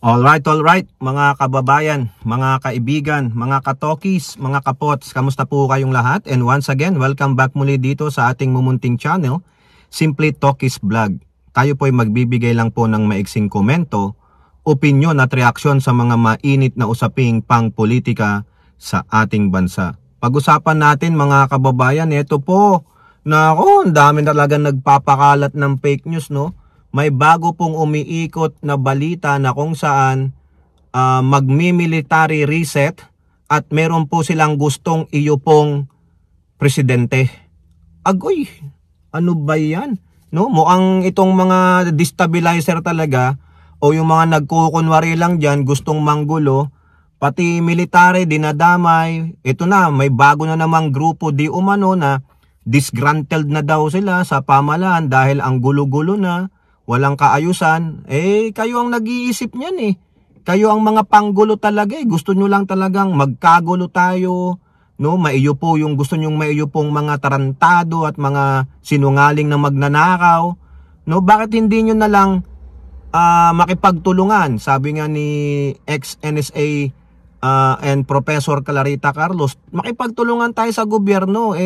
Alright, mga kababayan, mga kaibigan, mga katokis, mga kapots, kamusta po kayong lahat? And once again, welcome back muli dito sa ating mumunting channel, Simply Tokis Vlog. Tayo po ay magbibigay lang po ng maiksing komento, opinyon at reaksyon sa mga mainit na usaping pang-politika sa ating bansa. Pag-usapan natin mga kababayan, ito po, ang dami talaga nagpapakalat ng fake news, no? May bago pong umiikot na balita na kung saan magmi-military reset at meron po silang gustong iupong presidente. Agoy, ano ba yan? No? Mukhang itong mga destabilizer talaga o yung mga nagkukunwari lang dyan, gustong manggulo, pati military dinadamay. Ito na, may bago na namang grupo di umano na disgruntled na daw sila sa pamahalaan dahil ang gulo-gulo na. Walang kaayusan, kayo ang nag-iisip niyan Kayo ang mga panggulo talaga Gusto nyo lang talagang magkagulo tayo, no? Maiupo yung gusto nyong maiupong mga tarantado at mga sinungaling na magnanakaw, no? Bakit hindi nyo na lang makipagtulungan? Sabi nga ni ex-NSA and Professor Clarita Carlos, makipagtulungan tayo sa gobyerno,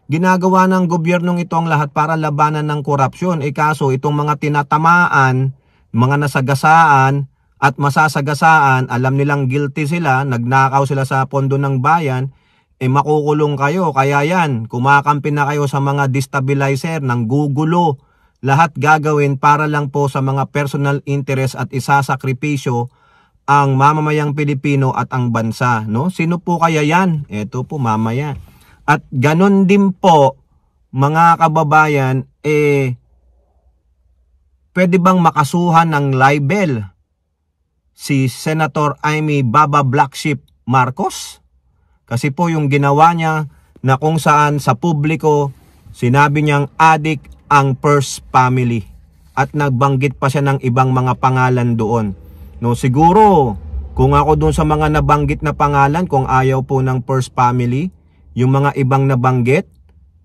ginagawa ng gobyernong ito ang lahat para labanan ng korupsyon. Kaso itong mga tinatamaan, mga nasagasaan at masasagasaan, alam nilang guilty sila, nagnakaw sila sa pondo ng bayan, makukulong kayo. Kaya yan, kumakampi na kayo sa mga destabilizer, ng gugulo. Lahat gagawin para lang po sa mga personal interest at isasakripisyo ang mamamayang Pilipino at ang bansa. No? Sino po kaya yan? Ito po mamaya. At ganon din po, mga kababayan, pwede bang makasuhan ng libel si Senator Amy Baba Black Sheep Marcos? Kasi po yung ginawa niya na kung saan sa publiko, sinabi niyang adik ang first family. At nagbanggit pa siya ng ibang mga pangalan doon. No, siguro, kung ako doon sa mga nabanggit na pangalan, kung ayaw po ng first family, yung mga ibang nabanggit,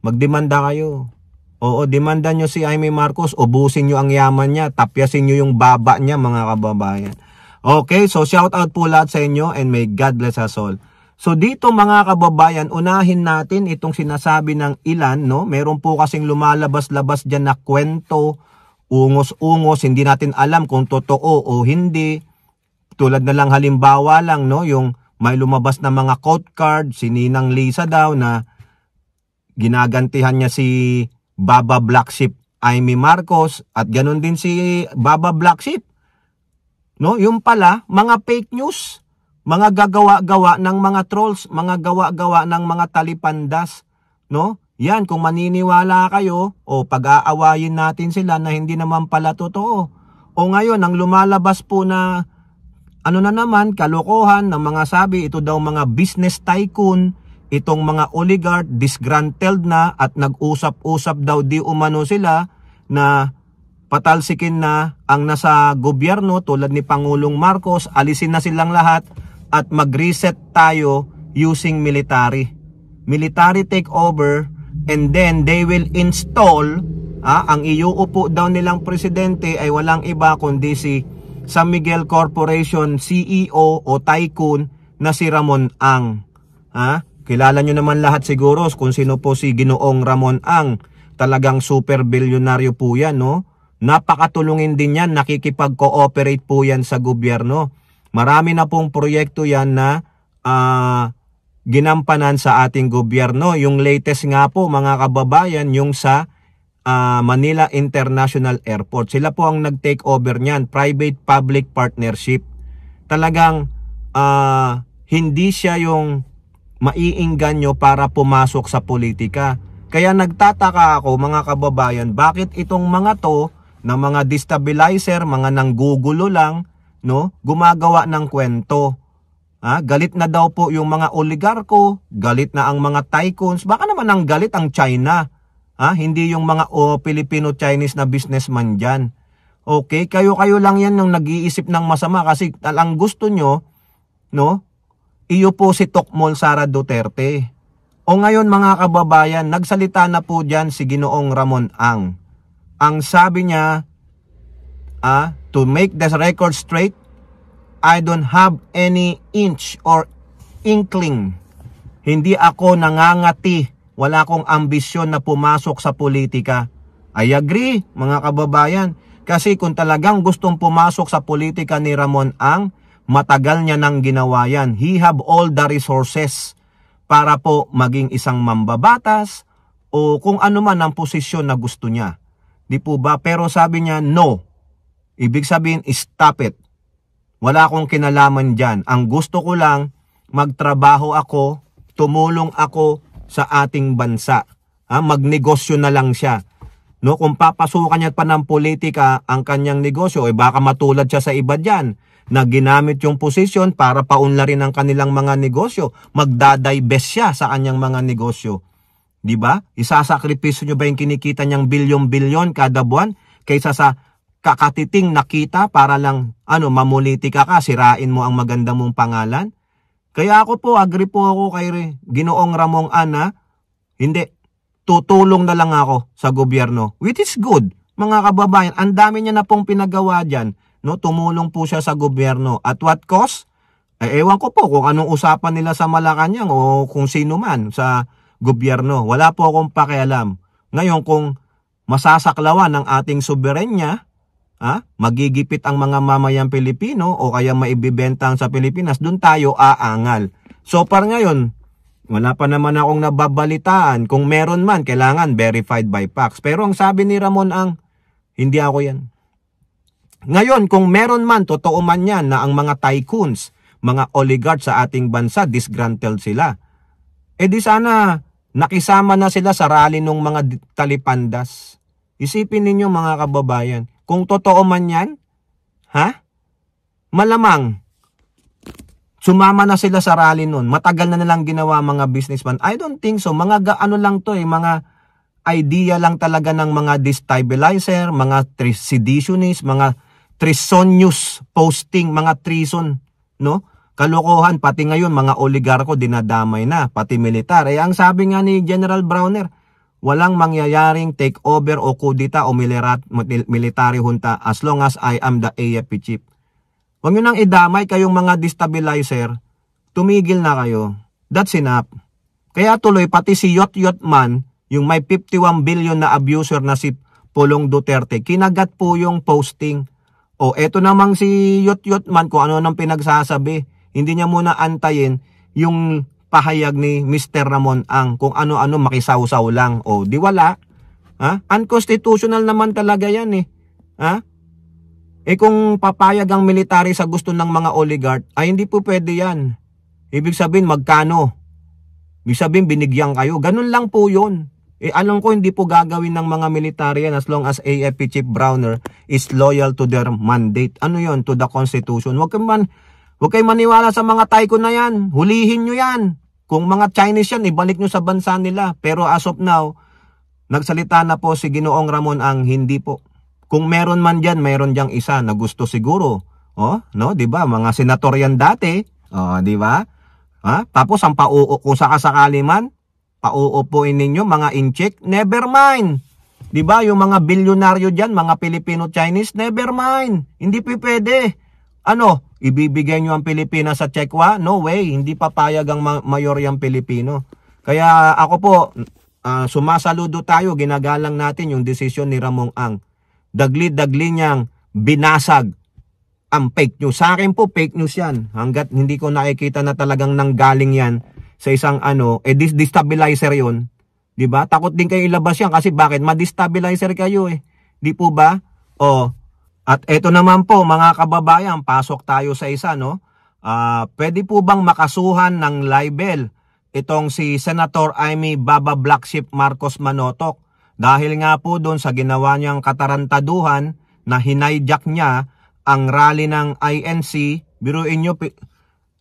magdemanda kayo. Oo, demanda nyo si Amy Marcos, ubusin nyo ang yaman niya, tapyasin nyo yung baba niya mga kababayan. Okay, so shout out po lahat sa inyo and may God bless us all. So dito mga kababayan, unahin natin itong sinasabi ng ilan, no? Meron po kasing lumalabas-labas dyan na kwento, ungos-ungos, hindi natin alam kung totoo o hindi. Tulad na lang halimbawa lang, no? Yung may lumabas na mga quote card, si Ninang Lisa daw na ginagantihan niya si Baba Black Sheep Amy Marcos at ganun din si Baba Black Sheep. No, yung pala mga fake news, mga gagawa-gawa ng mga trolls, mga gawa-gawa ng mga talipandas, no? Yan, kung maniniwala kayo o pag-aawayin natin sila na hindi naman pala totoo. O ngayon ang lumalabas po na ano na naman, kalokohan ng mga sabi, ito daw mga business tycoon, itong mga oligarch, disgruntled na at nag-usap-usap daw di umano sila na patalsikin na ang nasa gobyerno tulad ni Pangulong Marcos, alisin na silang lahat at mag-reset tayo using military. Military takeover and then they will install, ang iuupo daw nilang presidente ay walang iba kundi si San Miguel Corporation CEO o tycoon na si Ramon Ang. Kilala nyo naman lahat siguro kung sino po si Ginoong Ramon Ang. Talagang super bilyonaryo po yan, no? Napakatulungin din yan, nakikipag-cooperate po yan sa gobyerno. Marami na pong proyekto yan na ginampanan sa ating gobyerno. Yung latest nga po mga kababayan, yung sa Manila International Airport. Sila po ang nag-take over niyan, private-public partnership. Talagang hindi siya yung maiinggan nyo para pumasok sa politika. Kaya nagtataka ako mga kababayan, bakit itong mga to na mga destabilizer, mga nanggugulo lang, no, gumagawa ng kwento. Galit na daw po yung mga oligarko, galit na ang mga tycoons, baka naman ang galit ang China. Hindi yung mga Filipino-Chinese na businessman dyan. Okay, kayo-kayo lang yan yung nag-iisip ng masama kasi talang gusto nyo, no, iyo po si Tokmol Sara Duterte. O ngayon mga kababayan, nagsalita na po dyan si Ginoong Ramon Ang. Ang sabi niya, to make the record straight, I don't have any inch or inkling. Hindi ako nangangati. Wala akong ambisyon na pumasok sa politika. I agree, mga kababayan. Kasi kung talagang gustong pumasok sa politika ni Ramon Ang, matagal niya nang ginawa yan. He have all the resources para po maging isang mambabatas o kung ano man ang posisyon na gusto niya. Di po ba? Pero sabi niya, no. Ibig sabihin, stop it. Wala akong kinalaman dyan. Ang gusto ko lang, magtrabaho ako, tumulong ako sa ating bansa. Magnegosyo na lang siya. No, kung papasukan niya pa ng politika ang kanyang negosyo, baka matulad siya sa iba dyan na ginamit yung posisyon para paunlarin ang kanilang mga negosyo. Magdadivest siya sa kanyang mga negosyo. Di ba? Isasakripisyo nyo ba yung kinikita niyang bilyon-bilyon kada buwan kaysa sa kakatiting nakita para lang mamulitika ka, sirain mo ang maganda mong pangalan? Kaya ako po, agree po ako kay Ginoong Ramon Ang, hindi, tutulong na lang ako sa gobyerno. Which is good, mga kababayan. Ang dami niya na pong pinagawa dyan. No? Tumulong po siya sa gobyerno. At what cost? Ewan ko po kung anong usapan nila sa Malacanang o kung sino man sa gobyerno. Wala po akong pakialam. Ngayon, kung masasaklawan ng ating soberenya, magigipit ang mga mamayang Pilipino o kaya maibibenta sa Pilipinas, dun tayo aangal. So par ngayon, wala pa naman akong nababalitaan. Kung meron man, kailangan verified by facts. Pero ang sabi ni Ramon Ang, hindi ako yan. Ngayon, kung meron man, totoo man yan na ang mga tycoons, mga oligarchs sa ating bansa, disgruntled sila. Di sana nakisama na sila sa rally ng mga talipandas. Isipin ninyo mga kababayan, kung totoo man yan, malamang, sumama na sila sa rally nun. Matagal na nilang ginawa mga businessman. I don't think so. Mga lang to mga idea lang talaga ng mga destabilizer, mga seditionists, mga treasonous posting, mga treason, no? Kalokohan, pati ngayon mga oligarko dinadamay na, pati militar. Ang sabi nga ni General Browner, walang mangyayaring takeover o kudita o military junta as long as I am the AFP chief. Huwag nyo nang idamay kayong mga destabilizer, tumigil na kayo. That's enough. Kaya tuloy, pati si Yot Man, yung may 51 billion na abuser na si Pulong Duterte, kinagat po yung posting. O eto namang si Yot Man, kung ano nang pinagsasabi, hindi niya muna antayin yung pahayag ni Mr. Ramon Ang, kung ano-ano makisawsaw lang. O di wala. Unconstitutional naman talaga yan kung papayag ang military sa gusto ng mga oligarch, ay hindi po pwede yan. Ibig sabihin, magkano? Ibig sabihin, binigyan kayo. Ganun lang po yun. Alam ko, hindi po gagawin ng mga military yan as long as AFP Chief Browner is loyal to their mandate. Ano yun? To the Constitution. Huwag kayo maniwala sa mga tycoon na yan. Hulihin nyo yan. Kung mga Chinese yan, ibalik nyo sa bansa nila. Pero as of now, nagsalita na po si Ginoong Ramon Ang, hindi po. Kung meron man dyan, meron diyang isa na gusto siguro. Di ba? Mga senator yan dati. Di ba? Tapos ang kung sakasakali man, pauupuin ninyo, mga in-check, never mind. Di ba? Yung mga bilyonaryo dyan, mga Filipino-Chinese, never mind. Hindi pwede. Ibibigay nyo ang Pilipinas sa Chekwa? No way. Hindi papayag ang mayoryang Pilipino. Kaya ako po, sumasaludo tayo, ginagalang natin yung desisyon ni Ramon Ang. Dagli-dagli niyang binasag ang fake news. Sa akin po, fake news yan. Hanggat hindi ko nakikita na talagang nanggaling yan sa isang destabilizer yun. Diba? Takot din kayo ilabas yan kasi bakit? Ma-destabilizer kayo Di po ba? At eto naman po mga kababayan, pasok tayo sa isa, no? Pwede po bang makasuhan ng libel itong si Senator Amy Baba Blackship Marcos Manotoc? Dahil nga po doon sa ginawa niyang katarantaduhan na hinayjack niya ang rally ng INC, biruin nyo,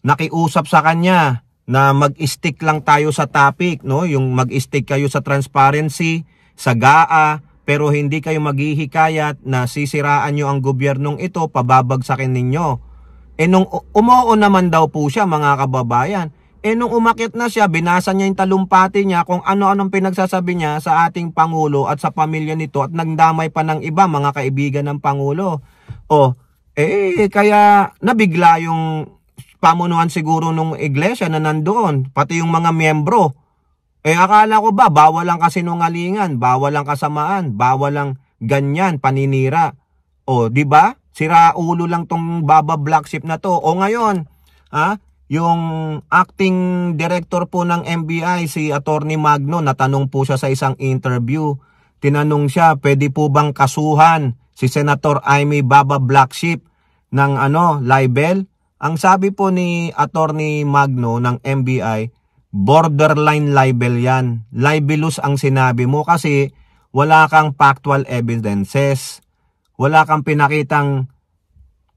nakiusap sa kanya na mag-stick lang tayo sa topic, no? Yung mag-stick kayo sa transparency, sa GAA, pero hindi kayo maghihikayat na sisiraan nyo ang gobyernong ito, pababagsakin ninyo. Nung umuo naman daw po siya mga kababayan, nung umakit na siya, binasa niya yung talumpati niya kung ano-anong pinagsasabi niya sa ating Pangulo at sa pamilya nito at nagdamay pa ng iba mga kaibigan ng Pangulo. Kaya nabigla yung pamunuan siguro nung iglesia na nandoon, pati yung mga miyembro. Akala ko ba, bawal lang kasinungalingan, bawal lang kasamaan, bawal lang ganyan, paninira. Di ba? Sira ulo lang tong Baba Black Sheep na to. Ngayon, yung acting director po ng NBI, si Attorney Magno, natanong po siya sa isang interview. Tinanong siya, pwede po bang kasuhan si Senator Imee Baba Black Sheep ng libel? Ang sabi po ni Attorney Magno ng NBI, borderline libel yan. Libelous ang sinabi mo kasi wala kang factual evidences. Wala kang pinakitang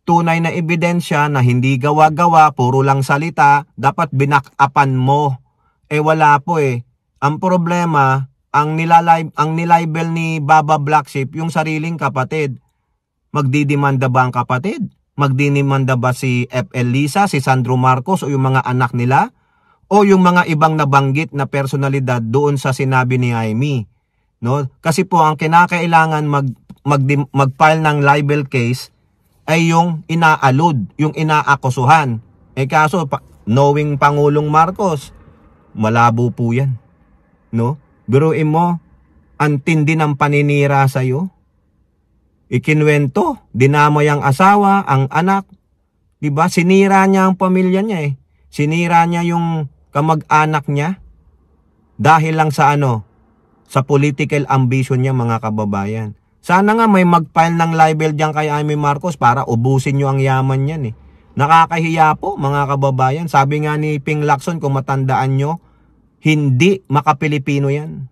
tunay na ebidensya na hindi gawa-gawa, puro lang salita, dapat binakapan mo. Wala po Ang problema, ang nilibel ni Baba Black Sheep, yung sariling kapatid. Magdidemanda ba ang kapatid? Magdidemanda ba si FL Lisa, si Sandro Marcos o yung mga anak nila? O yung mga ibang nabanggit na personalidad doon sa sinabi ni Imee? No? Kasi po ang kinakailangan mag-file ng libel case ay yung inaalud, yung inaakusuhan. Kaso, knowing Pangulong Marcos, malabo po yan. No? Biruin mo, ang tindi ng paninira sa'yo. Ikinwento, dinamay ang asawa, ang anak. Diba? Sinira niya ang pamilya niya Sinira niya yung kamag-anak niya. Dahil lang sa sa political ambition niya, mga kababayan. Sana nga may mag-file ng libel diyan kay Imee Marcos para ubusin nyo ang yaman niyan Nakakahiya po, mga kababayan. Sabi nga ni Ping Lacson, kung matandaan nyo, hindi makapilipino yan.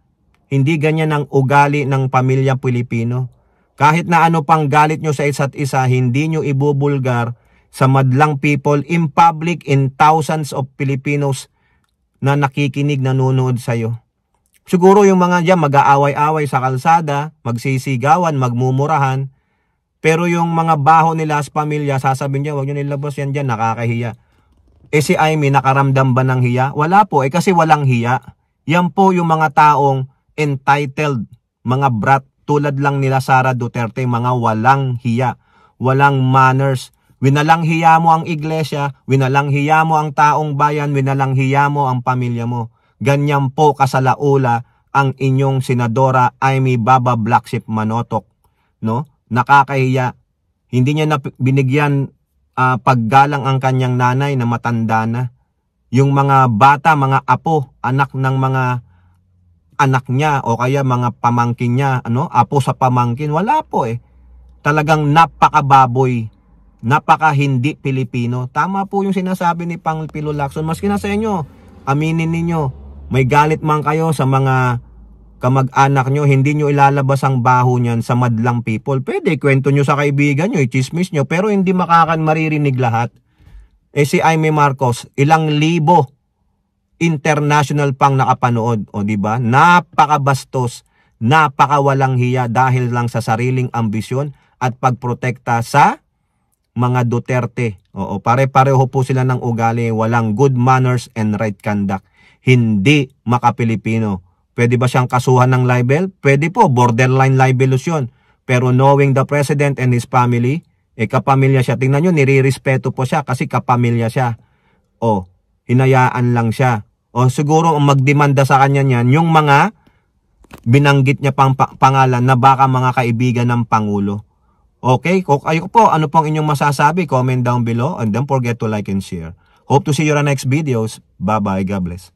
Hindi ganyan ang ugali ng pamilya Pilipino. Kahit na ano pang galit nyo sa isa't isa, hindi nyo ibubulgar sa madlang people in public, in thousands of Filipinos na nakikinig, nanonood sa'yo. Siguro yung mga dyan mag-aaway-away sa kalsada, magsisigawan, magmumurahan, pero yung mga baho nila sa pamilya, sasabihin niya, huwag nyo nilabas yan dyan, nakakahiya. Si Imee, nakaramdam ba ng hiya? Wala po, kasi walang hiya. Yan po yung mga taong entitled, mga brat, tulad lang nila Sara Duterte, mga walang hiya, walang manners. Winalang hiya mo ang iglesia, winalang hiya mo ang taong bayan, winalang hiya mo ang pamilya mo. Ganyan po kasalaula ang inyong Senadora Imee Baba Black Sheep Manotoc. No? Nakakahiya. Hindi niya binigyan paggalang ang kanyang nanay na matanda na. Yung mga bata, mga apo, anak ng mga anak niya o kaya mga pamangkin niya, apo sa pamangkin, wala po Talagang napakababoy, napaka hindi Pilipino. Tama po yung sinasabi ni Pangpilo Lacson. Maski na sa inyo, aminin ninyo, may galit man kayo sa mga kamag-anak nyo, hindi nyo ilalabas ang baho niyan sa madlang people. Pwede, kwento nyo sa kaibigan nyo, i-chismis nyo, pero hindi maririnig lahat. Si Imee Marcos, ilang libo international pang nakapanood, diba? Napakabastos, napakawalang hiya dahil lang sa sariling ambisyon at pagprotekta sa mga Duterte. Pare-pareho po sila ng ugali, walang good manners and right conduct. Hindi makapilipino. Pwede ba siyang kasuhan ng libel? Pwede po, borderline libelous yun. Pero knowing the president and his family, kapamilya siya. Tingnan nyo, nirirespeto po siya kasi kapamilya siya. Hinayaan lang siya. Siguro magdemanda sa kanya niyan, yung mga binanggit niya pang pangalan na baka mga kaibigan ng Pangulo. Okay? Kung kayo po, ano pong inyong masasabi? Comment down below and don't forget to like and share. Hope to see you on next videos. Bye-bye. God bless.